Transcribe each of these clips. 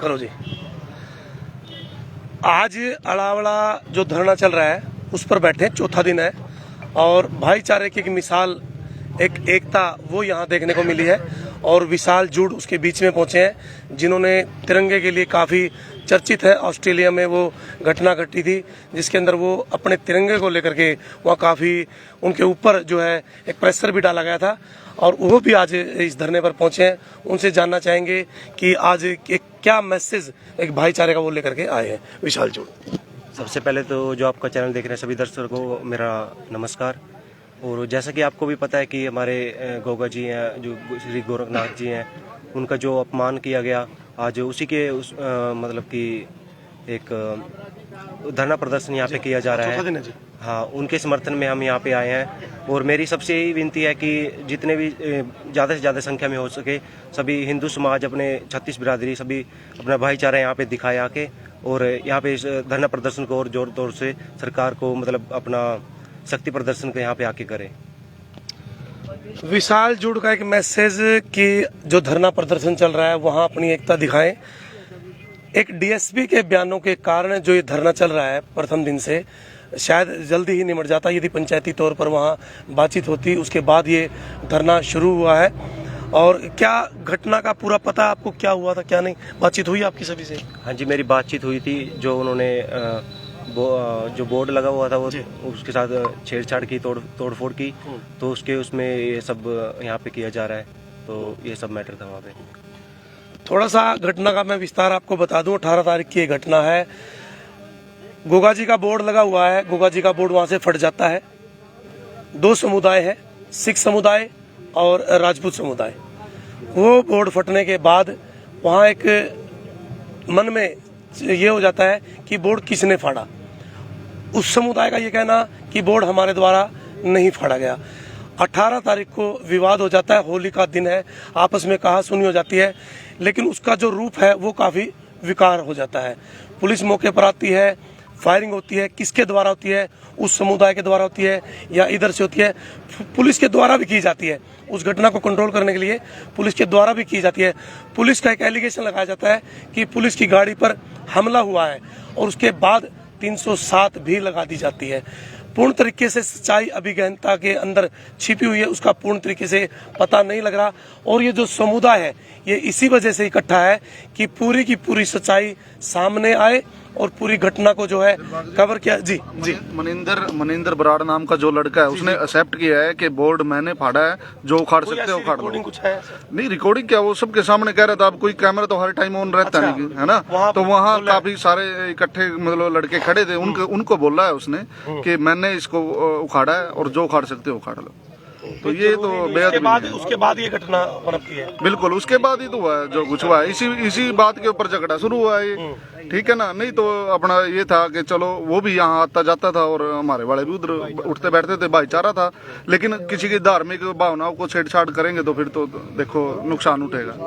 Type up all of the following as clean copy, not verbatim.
करो जी। आज अलावड़ा जो धरना चल रहा है उस पर बैठे, चौथा दिन है, और भाईचारे की एक मिसाल, एक एकता वो यहाँ देखने को मिली है। और विशाल जूड उसके बीच में पहुंचे हैं, जिन्होंने तिरंगे के लिए काफ़ी चर्चित है। ऑस्ट्रेलिया में वो घटना घटी थी जिसके अंदर वो अपने तिरंगे को लेकर के वहाँ काफ़ी उनके ऊपर जो है एक प्रेशर भी डाला गया था, और वो भी आज इस धरने पर पहुंचे हैं। उनसे जानना चाहेंगे कि आज एक क्या मैसेज एक भाईचारे का वो लेकर के आए हैं। विशाल जूड। सबसे पहले तो जो आपका चैनल देख रहे हैं सभी दर्शकों को मेरा नमस्कार। और जैसा कि आपको भी पता है कि हमारे गोगा जी हैं, जो श्री गोरखनाथ जी हैं, उनका जो अपमान किया गया, आज उसी के मतलब कि एक धरना प्रदर्शन यहाँ पे किया जा रहा है। हाँ, उनके समर्थन में हम यहाँ पे आए हैं। और मेरी सबसे यही विनती है कि जितने भी ज़्यादा से ज़्यादा संख्या में हो सके सभी हिंदू समाज, अपने 36 बिरादरी, सभी अपना भाईचारा यहाँ पे दिखाए आके, और यहाँ पे इस धरना प्रदर्शन को और जोर तौर से सरकार को मतलब अपना शक्ति प्रदर्शन को यहाँ पे आके करें। विशाल जूड का एक मैसेज कि जो धरना प्रदर्शन चल रहा है वहाँ अपनी एकता दिखाएं। एक डीएसपी के बयानों के कारण जो ये धरना चल रहा है प्रथम दिन से, शायद जल्दी ही निमट जाता यदि पंचायती तौर पर वहाँ बातचीत होती, उसके बाद ये धरना शुरू हुआ है। और क्या घटना का पूरा पता आपको, क्या हुआ था क्या नहीं, बातचीत हुई आपकी सभी से? हाँ जी, मेरी बातचीत हुई थी। जो उन्होंने जो बोर्ड लगा हुआ था वो उसके साथ छेड़छाड़ की, तोड़फोड़ की, तो उसमें ये सब यहाँ पे किया जा रहा है। तो ये सब मैटर था वहाँ पे। थोड़ा सा घटना का मैं विस्तार आपको बता दूं। 18 तारीख की ये घटना है। गोगा जी का बोर्ड लगा हुआ है, गोगा जी का बोर्ड वहां से फट जाता है। दो समुदाय है, सिख समुदाय और राजपूत समुदाय। वो बोर्ड फटने के बाद वहाँ एक मन में ये हो जाता है कि बोर्ड किसने फाड़ा। उस समुदाय का ये कहना कि बोर्ड हमारे द्वारा नहीं फाड़ा गया। 18 तारीख को विवाद हो जाता है, होली का दिन है, आपस में कहा सुनी हो जाती है, लेकिन उसका जो रूप है वो काफ़ी विकार हो जाता है। पुलिस मौके पर आती है, फायरिंग होती है। किसके द्वारा होती है? उस समुदाय के द्वारा होती है या इधर से होती है? पुलिस के द्वारा भी की जाती है। उस घटना को कंट्रोल करने के लिए पुलिस के द्वारा भी की जाती है। पुलिस का एक एलिगेशन लगाया जाता है कि पुलिस की गाड़ी पर हमला हुआ है, और उसके बाद 307 भी लगा दी जाती है। पूर्ण तरीके से सच्चाई अभी गहनता के अंदर छिपी हुई है, उसका पूर्ण तरीके से पता नहीं लग रहा। और ये जो समुदाय है ये इसी वजह से इकट्ठा है कि पूरी की पूरी सच्चाई सामने आए और पूरी घटना को जो है कवर किया। जी जी। मनिंदर बराड़ नाम का जो लड़का है उसने एक्सेप्ट किया है कि बोर्ड मैंने फाड़ा है, जो उखाड़ सकते हो उखाड़ लो। कुछ है नहीं, रिकॉर्डिंग क्या, वो सबके सामने कह रहा था। अब कोई कैमरा तो हर टाइम ऑन रहता नहीं है ना, तो वहाँ काफी सारे इकट्ठे मतलब लड़के खड़े थे। उनको बोला है उसने कि मैंने इसको उखाड़ा है और जो उखाड़ सकते हो उखाड़ लो। तो ये तो उसके बाद ये घटना पनपती है। बिल्कुल, उसके बाद ही तो हुआ है जो कुछ हुआ है। इसी बात के ऊपर झगड़ा शुरू हुआ है ये, ठीक है ना। नहीं तो अपना ये था कि चलो वो भी यहाँ आता जाता था और हमारे वाले भी उधर उठते बैठते थे, भाईचारा था। लेकिन किसी की धार्मिक भावनाओं को छेड़छाड़ करेंगे तो फिर तो देखो नुकसान उठेगा।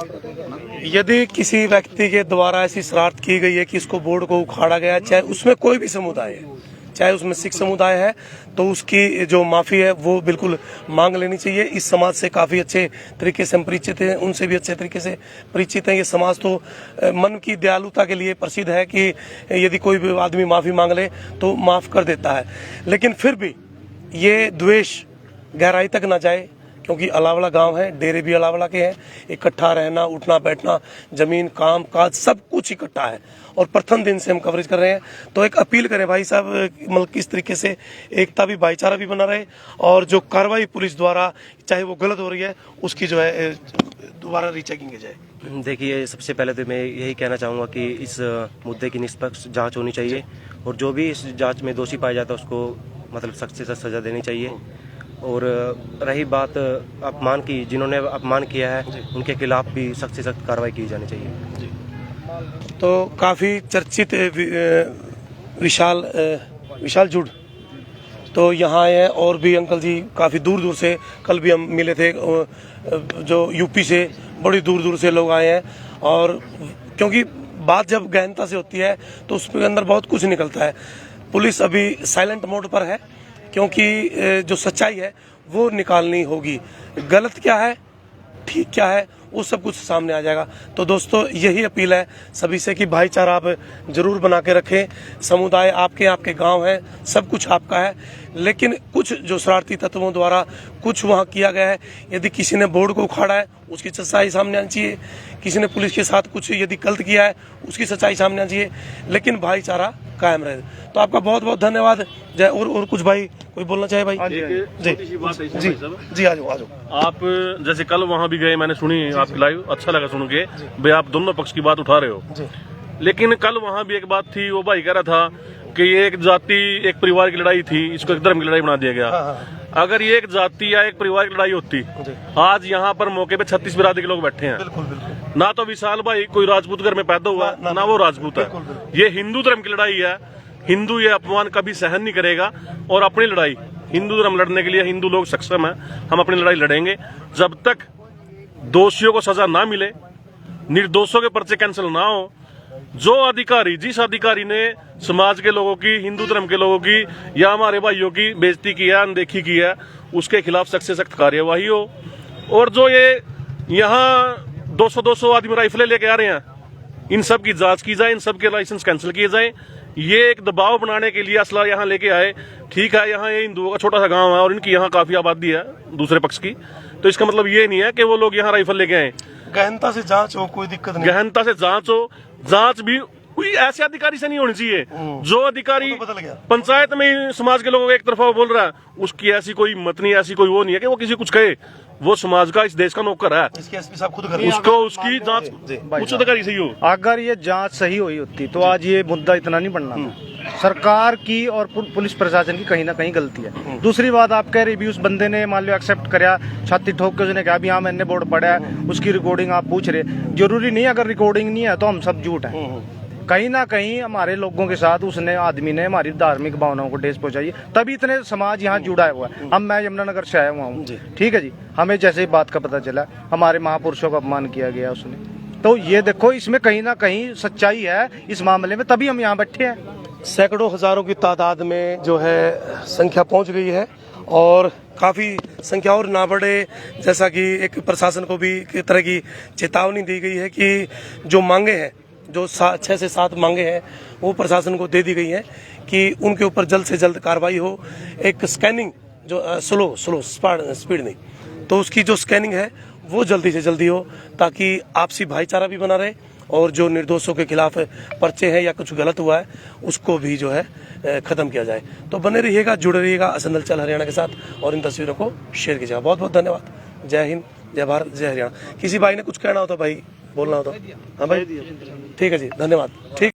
यदि किसी व्यक्ति के द्वारा ऐसी शरारत की गई है कि इसको बोर्ड को उखाड़ा गया, चाहे उसमें कोई भी समुदाय है, चाहे उसमें सिख समुदाय है, तो उसकी जो माफ़ी है वो बिल्कुल मांग लेनी चाहिए। इस समाज से काफ़ी अच्छे तरीके से हम परिचित हैं, उनसे भी अच्छे तरीके से परिचित हैं। ये समाज तो मन की दयालुता के लिए प्रसिद्ध है कि यदि कोई भी आदमी माफ़ी मांग ले तो माफ़ कर देता है। लेकिन फिर भी ये द्वेष गहराई तक ना जाए, क्योंकि अलावड़ा गांव है, डेरे भी अलावड़ा के हैं। इकट्ठा रहना, उठना बैठना, जमीन, काम काज सब कुछ इकट्ठा है, और प्रथम दिन से हम कवरेज कर रहे हैं। तो एक अपील करें भाई साहब, मतलब किस तरीके से एकता भी, भाईचारा भी बना रहे, और जो कार्रवाई पुलिस द्वारा चाहे वो गलत हो रही है उसकी जो है दोबारा रीचेकिंग की जाए। देखिए, सबसे पहले तो मैं यही कहना चाहूँगा कि इस मुद्दे की निष्पक्ष जाँच होनी चाहिए, और जो भी इस जाँच में दोषी पाया जाता है उसको मतलब सख्त से सख्त सजा देनी चाहिए। और रही बात अपमान की, जिन्होंने अपमान किया है उनके खिलाफ भी सख्त से सख्त कार्रवाई की जानी चाहिए। तो काफ़ी चर्चित विशाल जूड तो यहाँ आए हैं, और भी अंकल जी काफ़ी दूर दूर से, कल भी हम मिले थे, जो यूपी से बड़ी दूर दूर से लोग आए हैं। और क्योंकि बात जब गहनता से होती है तो उसके अंदर बहुत कुछ निकलता है। पुलिस अभी साइलेंट मोड पर है, क्योंकि जो सच्चाई है वो निकालनी होगी। गलत क्या है, ठीक क्या है, वो सब कुछ सामने आ जाएगा। तो दोस्तों यही अपील है सभी से कि भाईचारा आप जरूर बना के रखें। समुदाय आपके गांव है, सब कुछ आपका है, लेकिन कुछ जो शरारती तत्वों द्वारा कुछ वहाँ किया गया है, यदि किसी ने बोर्ड को उखाड़ा है उसकी सच्चाई सामने आनी चाहिए, किसी ने पुलिस के साथ कुछ यदि गलत किया है उसकी सच्चाई सामने आनी चाहिए, लेकिन भाईचारा कायम रहे। तो आपका बहुत बहुत धन्यवाद। जय। और कुछ भाई कोई बोलना चाहे भाई? जी आ जाओ। आप जैसे कल वहाँ भी गए, मैंने सुनी आपकी लाइव, अच्छा लगा सुन के भाई आप दोनों पक्ष की बात उठा रहे हो। लेकिन कल वहाँ भी एक बात थी, वो भाई कह रहा था कि ये एक जाति एक परिवार की लड़ाई थी, इसको एक धर्म की लड़ाई बना दिया गया। अगर ये एक जाति या एक परिवार की लड़ाई होती, आज यहाँ पर मौके पे 36 बिरादरी के लोग बैठे हैं। ना तो विशाल भाई कोई राजपूत घर में पैदा हुआ, ना वो राजपूत है। ये हिंदू धर्म की लड़ाई है। हिंदू ये अपमान कभी सहन नहीं करेगा, और अपनी लड़ाई हिंदू धर्म लड़ने के लिए हिंदू लोग सक्षम है। हम अपनी लड़ाई लड़ेंगे जब तक दोषियों को सजा ना मिले, निर्दोषों के पर्चे कैंसिल ना हो। जो अधिकारी, जिस अधिकारी ने समाज के लोगों की, हिंदू धर्म के लोगों की या हमारे भाइयों की बेइज्जती की है, अनदेखी की है, उसके खिलाफ सख्त से सख्त कार्यवाही हो। और जो ये यहाँ 200 आदमी राइफलें लेके आ रहे हैं, इन सब की जांच की जाए, इन सब के लाइसेंस कैंसिल किए जाए। ये एक दबाव बनाने के लिए असला यहाँ लेके आए। ठीक है, यहाँ ये हिंदुओं का छोटा सा गांव है और इनकी यहाँ काफी आबादी है दूसरे पक्ष की, तो इसका मतलब ये नहीं है कि वो लोग यहाँ राइफल लेके आए। गहनता से जांच हो, कोई दिक्कत नहीं। गहनता से जांच हो। जांच भी कोई ऐसे अधिकारी से नहीं होनी चाहिए जो अधिकारी पंचायत में समाज के लोगों को एक तरफा बोल रहा है, उसकी ऐसी कोई हिम्मत नहीं, ऐसी कोई वो नहीं है कि वो किसी कुछ कहे। वो समाज का, इस देश का नौकर है, इसके एसपी साहब खुद कर रहे हैं। उसको उसकी जांच उच्च अधिकारी सही हो। अगर ये जांच सही हुई होती तो आज ये मुद्दा इतना नहीं बढ़ना था। सरकार की और पुलिस प्रशासन की कहीं ना कहीं गलती है। दूसरी बात, आप कह रही भी उस बंदे ने मान लो एक्सेप्ट करया, छाती ठोक के उसने कहा भी हाँ मैंने बोर्ड पढ़ा है, उसकी रिकॉर्डिंग आप पूछ रहे। जरूरी नहीं, अगर रिकॉर्डिंग नहीं है तो हम सब झूठ हैं। कहीं ना कहीं हमारे लोगों के साथ उसने, आदमी ने हमारी धार्मिक भावनाओं को ठेस पहुंचाई, तभी इतने समाज यहाँ जुड़ा हुआ है। हम, मैं यमुनानगर से आया हुआ हूँ, ठीक है जी। हमें जैसे ही बात का पता चला, हमारे महापुरुषों का अपमान किया गया उसने, तो ये देखो इसमें कहीं ना कहीं सच्चाई है इस मामले में, तभी हम यहाँ बैठे हैं। सैकड़ों हजारों की तादाद में जो है संख्या पहुंच गई है, और काफ़ी संख्या और ना बढ़े, जैसा कि एक प्रशासन को भी एक तरह की चेतावनी दी गई है कि जो मांगे हैं, जो 6 से 7 मांगे हैं, वो प्रशासन को दे दी गई हैं कि उनके ऊपर जल्द से जल्द कार्रवाई हो। एक स्कैनिंग जो स्लो स्पीड नहीं, तो उसकी जो स्कैनिंग है वो जल्दी से जल्दी हो, ताकि आपसी भाईचारा भी बना रहे, और जो निर्दोषों के खिलाफ पर्चे हैं या कुछ गलत हुआ है उसको भी जो है खत्म किया जाए। तो बने रहिएगा, जुड़े रहिएगा असंदल चल हरियाणा के साथ, और इन तस्वीरों को शेयर कीजिएगा। बहुत बहुत धन्यवाद। जय हिंद, जय भारत, जय हरियाणा। किसी भाई ने कुछ कहना हो तो भाई बोलना हो तो? हाँ भाई, ठीक है जी, धन्यवाद। ठीक।